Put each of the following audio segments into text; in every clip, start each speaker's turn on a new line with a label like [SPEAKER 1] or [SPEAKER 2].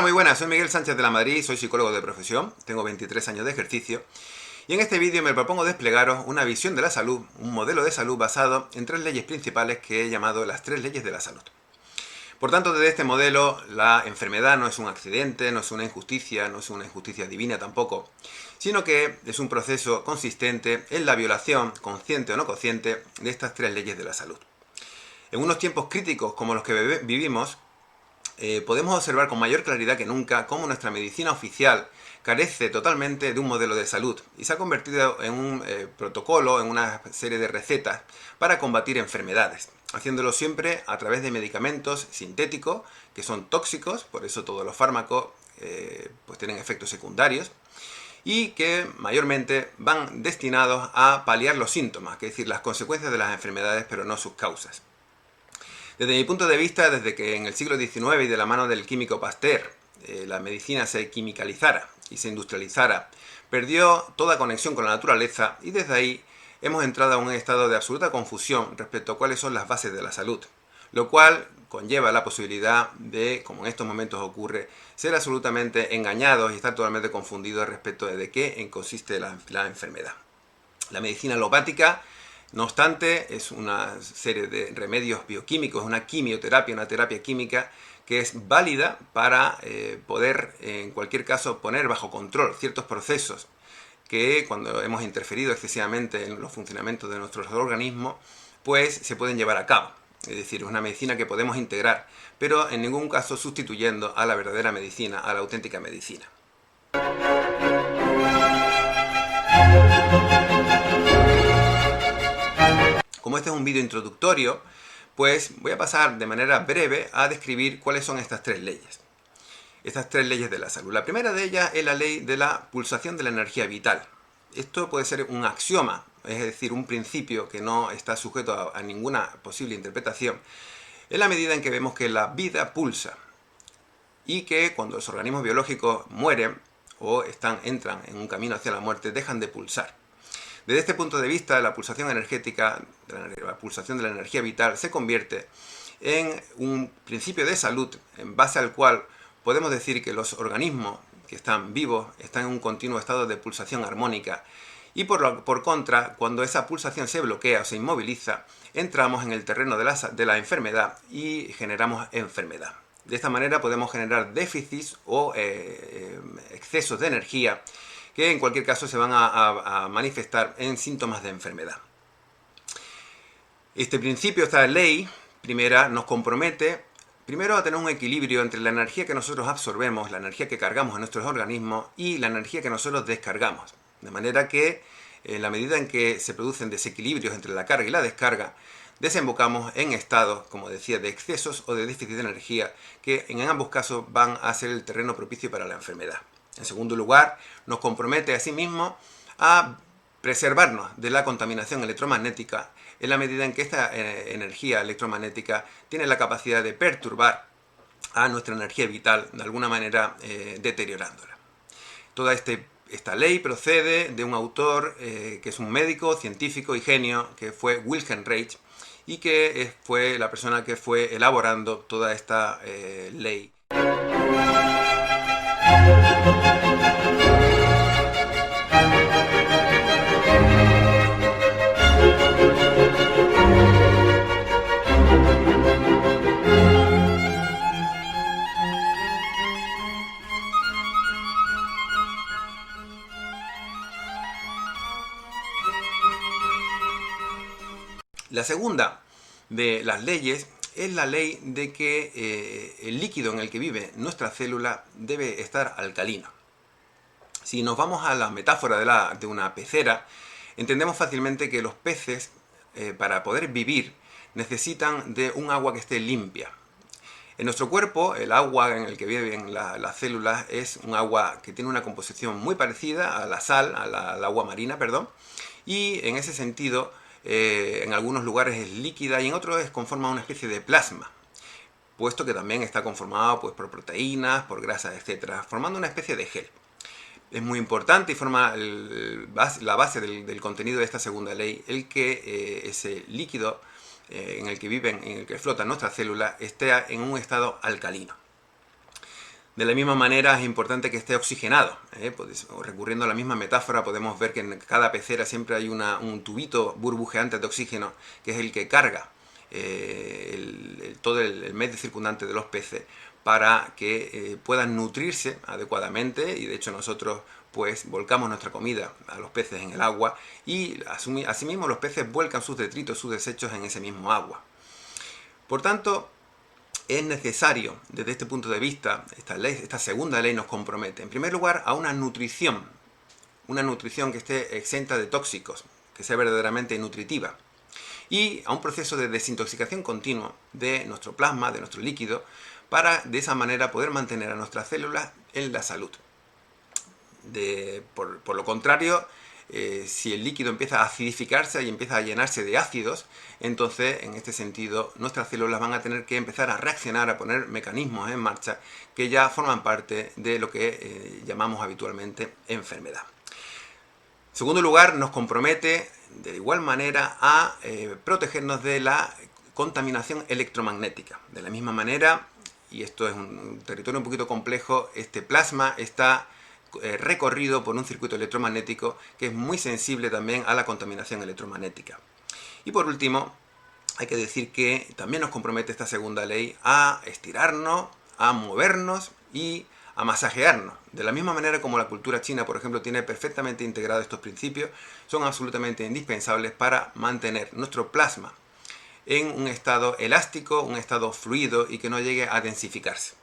[SPEAKER 1] muy buenas, soy Miguel Sánchez de la Madrid, soy psicólogo de profesión, tengo 23 años de ejercicio y en este vídeo me propongo desplegaros una visión de la salud, un modelo de salud basado en 3 leyes principales que he llamado las 3 leyes de la salud. Por tanto, desde este modelo, la enfermedad no es un accidente, no es una injusticia, no es una injusticia divina tampoco, sino que es un proceso consistente en la violación, consciente o no consciente, de estas 3 leyes de la salud. En unos tiempos críticos como los que vivimos, podemos observar con mayor claridad que nunca cómo nuestra medicina oficial carece totalmente de un modelo de salud y se ha convertido en un protocolo, en una serie de recetas para combatir enfermedades, haciéndolo siempre a través de medicamentos sintéticos que son tóxicos, por eso todos los fármacos pues tienen efectos secundarios y que mayormente van destinados a paliar los síntomas, es decir, las consecuencias de las enfermedades, pero no sus causas. Desde mi punto de vista, desde que en el siglo XIX y de la mano del químico Pasteur la medicina se quimicalizara y se industrializara, perdió toda conexión con la naturaleza y desde ahí hemos entrado a un estado de absoluta confusión respecto a cuáles son las bases de la salud, lo cual conlleva la posibilidad de, como en estos momentos ocurre, ser absolutamente engañados y estar totalmente confundidos respecto de qué consiste la enfermedad. La medicina alopática, no obstante, es una serie de remedios bioquímicos, una quimioterapia, una terapia química que es válida para poder, en cualquier caso, poner bajo control ciertos procesos que cuando hemos interferido excesivamente en los funcionamientos de nuestros organismos, pues se pueden llevar a cabo. Es decir, es una medicina que podemos integrar, pero en ningún caso sustituyendo a la verdadera medicina, a la auténtica medicina. Como este es un vídeo introductorio, pues voy a pasar de manera breve a describir cuáles son estas 3 leyes. Estas 3 leyes de la salud. La primera de ellas es la ley de la pulsación de la energía vital. Esto puede ser un axioma, es decir, un principio que no está sujeto a ninguna posible interpretación, en la medida en que vemos que la vida pulsa y que cuando los organismos biológicos mueren o entran en un camino hacia la muerte, dejan de pulsar. Desde este punto de vista, la pulsación energética, la pulsación de la energía vital, se convierte en un principio de salud en base al cual podemos decir que los organismos que están vivos están en un continuo estado de pulsación armónica y por contra, cuando esa pulsación se bloquea o se inmoviliza, entramos en el terreno de la enfermedad y generamos enfermedad. De esta manera podemos generar déficits o excesos de energía que en cualquier caso se van a manifestar en síntomas de enfermedad. Este principio, esta ley primera, nos compromete primero a tener un equilibrio entre la energía que nosotros absorbemos, la energía que cargamos en nuestros organismos y la energía que nosotros descargamos. De manera que en la medida en que se producen desequilibrios entre la carga y la descarga, desembocamos en estados, como decía, de excesos o de déficit de energía que en ambos casos van a ser el terreno propicio para la enfermedad. En segundo lugar, nos compromete asimismo a preservarnos de la contaminación electromagnética en la medida en que esta energía electromagnética tiene la capacidad de perturbar a nuestra energía vital, de alguna manera deteriorándola. Toda esta ley procede de un autor que es un médico, científico y genio, que fue Wilhelm Reich, y que fue la persona que fue elaborando toda esta ley. La segunda de las leyes es la ley de que el líquido en el que vive nuestra célula debe estar alcalino. Si nos vamos a la metáfora de una pecera, entendemos fácilmente que los peces, para poder vivir, necesitan de un agua que esté limpia. En nuestro cuerpo, el agua en el que viven las células es un agua que tiene una composición muy parecida a la sal, al agua marina, perdón, y en ese sentido, en algunos lugares es líquida y en otros conforma una especie de plasma, puesto que también está conformado pues, por proteínas, por grasas, etc., formando una especie de gel. Es muy importante y forma la base del contenido de esta segunda ley, el que ese líquido en el que viven, en el que flotan nuestras células, esté en un estado alcalino. De la misma manera es importante que esté oxigenado. Pues, recurriendo a la misma metáfora, podemos ver que en cada pecera siempre hay un tubito burbujeante de oxígeno que es el que carga todo el medio circundante de los peces para que puedan nutrirse adecuadamente, y de hecho nosotros pues volcamos nuestra comida a los peces en el agua y asimismo los peces vuelcan sus detritos, sus desechos en ese mismo agua. Por tanto, es necesario, desde este punto de vista, esta segunda ley nos compromete, en primer lugar, a una nutrición que esté exenta de tóxicos, que sea verdaderamente nutritiva, y a un proceso de desintoxicación continua de nuestro plasma, de nuestro líquido, para de esa manera poder mantener a nuestras células en la salud. Por lo contrario, si el líquido empieza a acidificarse y empieza a llenarse de ácidos, entonces en este sentido nuestras células van a tener que empezar a reaccionar, a poner mecanismos en marcha que ya forman parte de lo que llamamos habitualmente enfermedad. En segundo lugar, nos compromete de igual manera a protegernos de la contaminación electromagnética. De la misma manera, y esto es un territorio un poquito complejo, este plasma está recorrido por un circuito electromagnético que es muy sensible también a la contaminación electromagnética. Y por último, hay que decir que también nos compromete esta segunda ley a estirarnos, a movernos y a masajearnos. De la misma manera como la cultura china, por ejemplo, tiene perfectamente integrados estos principios, son absolutamente indispensables para mantener nuestro plasma en un estado elástico, un estado fluido y que no llegue a densificarse.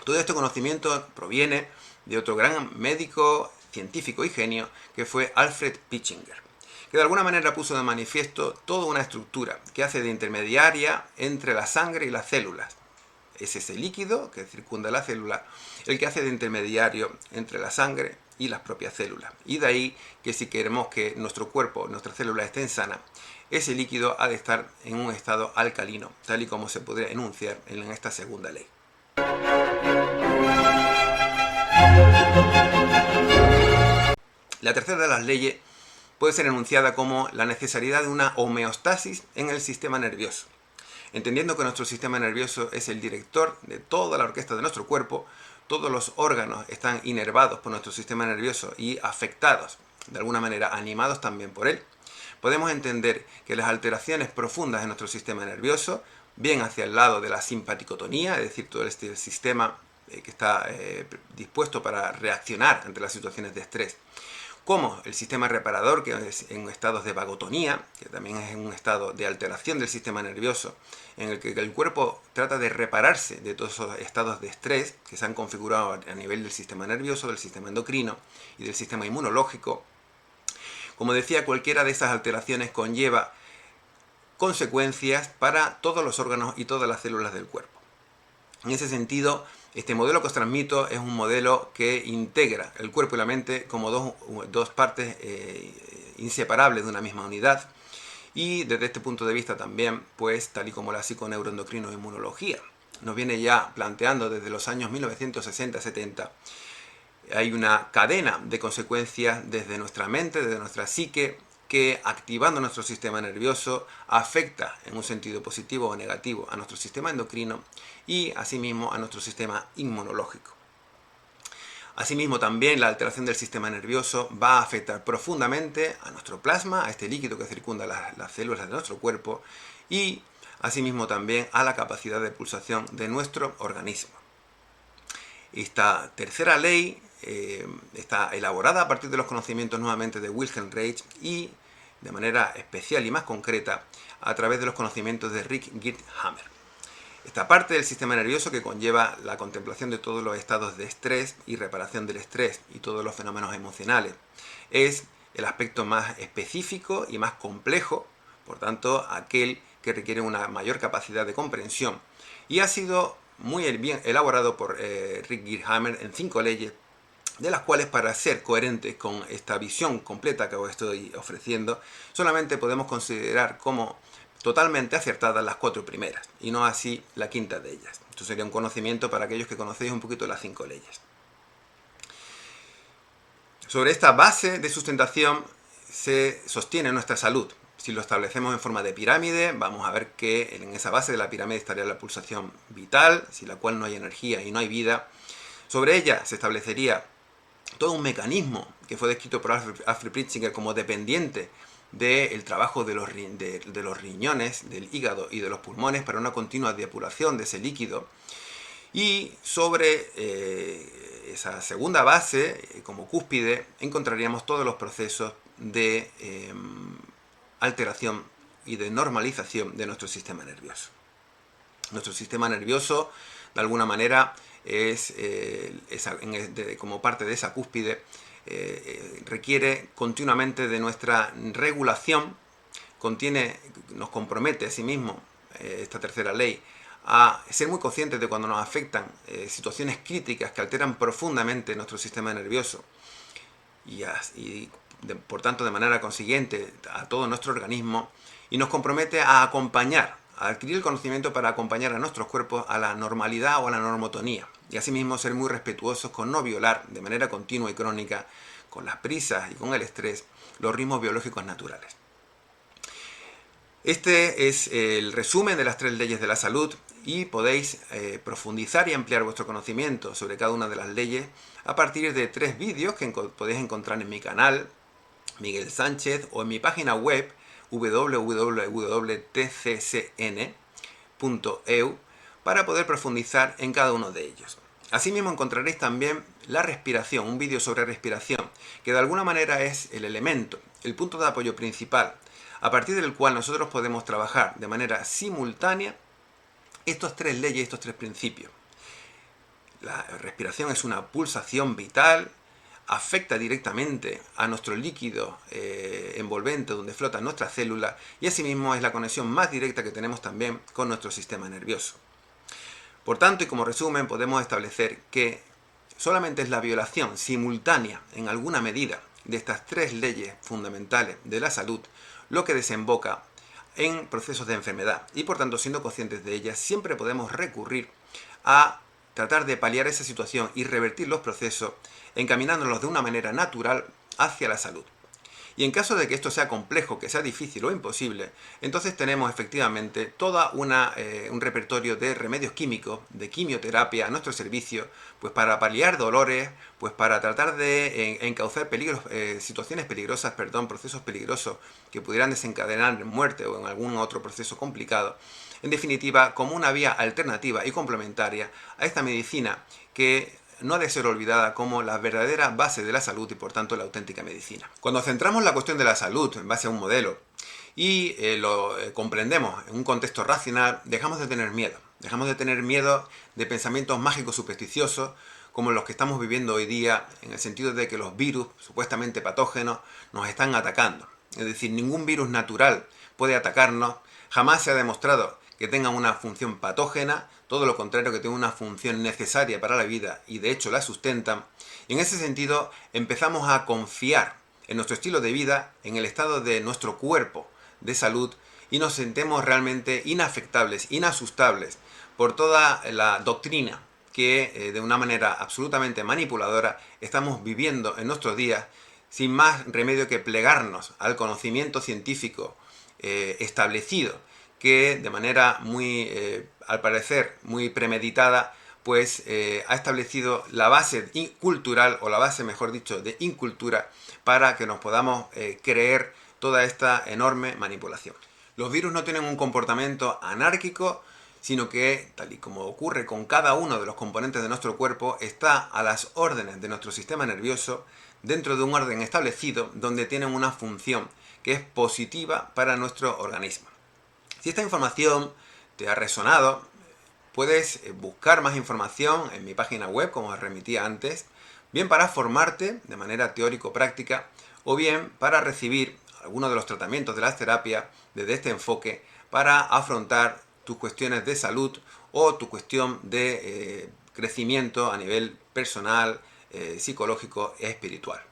[SPEAKER 1] Todo este conocimiento proviene de otro gran médico, científico y genio, que fue Alfred Pitschinger, que de alguna manera puso de manifiesto toda una estructura que hace de intermediaria entre la sangre y las células. Es ese líquido que circunda la célula el que hace de intermediario entre la sangre y las propias células. Y de ahí que si queremos que nuestro cuerpo, nuestras células estén sanas, ese líquido ha de estar en un estado alcalino, tal y como se podría enunciar en esta segunda ley. La tercera de las leyes puede ser enunciada como la necesidad de una homeostasis en el sistema nervioso. Entendiendo que nuestro sistema nervioso es el director de toda la orquesta de nuestro cuerpo, todos los órganos están inervados por nuestro sistema nervioso y afectados, de alguna manera animados también por él, podemos entender que las alteraciones profundas en nuestro sistema nervioso, bien hacia el lado de la simpaticotonía, es decir, todo este sistema que está dispuesto para reaccionar ante las situaciones de estrés, como el sistema reparador, que es en estados de vagotonía, que también es un estado de alteración del sistema nervioso, en el que el cuerpo trata de repararse de todos esos estados de estrés que se han configurado a nivel del sistema nervioso, del sistema endocrino y del sistema inmunológico. Como decía, cualquiera de esas alteraciones conlleva consecuencias para todos los órganos y todas las células del cuerpo. En ese sentido, este modelo que os transmito es un modelo que integra el cuerpo y la mente como dos partes inseparables de una misma unidad. Y desde este punto de vista también, pues tal y como la psiconeuroendocrinoinmunología nos viene ya planteando desde los años 1960-70, hay una cadena de consecuencias desde nuestra mente, desde nuestra psique, que activando nuestro sistema nervioso afecta en un sentido positivo o negativo a nuestro sistema endocrino y asimismo a nuestro sistema inmunológico. Asimismo también la alteración del sistema nervioso va a afectar profundamente a nuestro plasma, a este líquido que circunda las células de nuestro cuerpo y asimismo también a la capacidad de pulsación de nuestro organismo. Esta tercera ley está elaborada a partir de los conocimientos nuevamente de Wilhelm Reich y de manera especial y más concreta a través de los conocimientos de Rick Geerthammer. Esta parte del sistema nervioso que conlleva la contemplación de todos los estados de estrés y reparación del estrés y todos los fenómenos emocionales es el aspecto más específico y más complejo, por tanto aquel que requiere una mayor capacidad de comprensión y ha sido muy bien elaborado por Rick Geerthammer en 5 leyes, de las cuales, para ser coherentes con esta visión completa que os estoy ofreciendo, solamente podemos considerar como totalmente acertadas las 4 primeras y no así la quinta de ellas. Esto sería un conocimiento para aquellos que conocéis un poquito las 5 leyes. Sobre esta base de sustentación se sostiene nuestra salud. Si lo establecemos en forma de pirámide, vamos a ver que en esa base de la pirámide estaría la pulsación vital, sin la cual no hay energía y no hay vida. Sobre ella se establecería todo un mecanismo que fue descrito por Alfred Pritzinger como dependiente del trabajo de los riñones, del hígado y de los pulmones para una continua depuración de ese líquido. Y sobre esa segunda base, como cúspide, encontraríamos todos los procesos de alteración y de normalización de nuestro sistema nervioso. Nuestro sistema nervioso, de alguna manera, es como parte de esa cúspide, requiere continuamente de nuestra regulación, nos compromete a sí mismo esta tercera ley a ser muy conscientes de cuando nos afectan situaciones críticas que alteran profundamente nuestro sistema nervioso por tanto de manera consiguiente a todo nuestro organismo, y nos compromete a acompañar, a adquirir el conocimiento para acompañar a nuestros cuerpos a la normalidad o a la normotonía, y asimismo ser muy respetuosos con no violar de manera continua y crónica, con las prisas y con el estrés, los ritmos biológicos naturales. Este es el resumen de las 3 leyes de la salud, y podéis profundizar y ampliar vuestro conocimiento sobre cada una de las leyes a partir de 3 vídeos que podéis encontrar en mi canal, Miguel Sánchez, o en mi página web www.tccn.eu para poder profundizar en cada uno de ellos. Asimismo encontraréis también la respiración, un vídeo sobre respiración, que de alguna manera es el elemento, el punto de apoyo principal, a partir del cual nosotros podemos trabajar de manera simultánea estas 3 leyes, estos 3 principios. La respiración es una pulsación vital, afecta directamente a nuestro líquido envolvente donde flotan nuestras células, y asimismo es la conexión más directa que tenemos también con nuestro sistema nervioso. Por tanto, y como resumen, podemos establecer que solamente es la violación simultánea en alguna medida de estas 3 leyes fundamentales de la salud lo que desemboca en procesos de enfermedad, y por tanto, siendo conscientes de ellas, siempre podemos recurrir a tratar de paliar esa situación y revertir los procesos, encaminándolos de una manera natural hacia la salud. Y en caso de que esto sea complejo, que sea difícil o imposible, entonces tenemos efectivamente todo un repertorio de remedios químicos, de quimioterapia a nuestro servicio, pues para paliar dolores, pues para tratar de encauzar situaciones peligrosas, procesos peligrosos que pudieran desencadenar en muerte o en algún otro proceso complicado. En definitiva, como una vía alternativa y complementaria a esta medicina que no ha de ser olvidada como la verdadera base de la salud y por tanto la auténtica medicina. Cuando centramos la cuestión de la salud en base a un modelo y lo comprendemos en un contexto racional, dejamos de tener miedo. Dejamos de tener miedo de pensamientos mágicos supersticiosos como los que estamos viviendo hoy día, en el sentido de que los virus supuestamente patógenos nos están atacando. Es decir, ningún virus natural puede atacarnos, jamás se ha demostrado que tengan una función patógena, todo lo contrario, que tengan una función necesaria para la vida y de hecho la sustentan. Y en ese sentido empezamos a confiar en nuestro estilo de vida, en el estado de nuestro cuerpo de salud, y nos sentimos realmente inafectables, inasustables por toda la doctrina que de una manera absolutamente manipuladora estamos viviendo en nuestros días, sin más remedio que plegarnos al conocimiento científico establecido, que de manera muy, al parecer, muy premeditada, pues ha establecido la base cultural, o la base, mejor dicho, de incultura, para que nos podamos creer toda esta enorme manipulación. Los virus no tienen un comportamiento anárquico, sino que, tal y como ocurre con cada uno de los componentes de nuestro cuerpo, está a las órdenes de nuestro sistema nervioso, dentro de un orden establecido, donde tienen una función que es positiva para nuestro organismo. Si esta información te ha resonado, puedes buscar más información en mi página web, como os remitía antes, bien para formarte de manera teórico-práctica, o bien para recibir algunos de los tratamientos de las terapias desde este enfoque para afrontar tus cuestiones de salud o tu cuestión de crecimiento a nivel personal, psicológico e espiritual.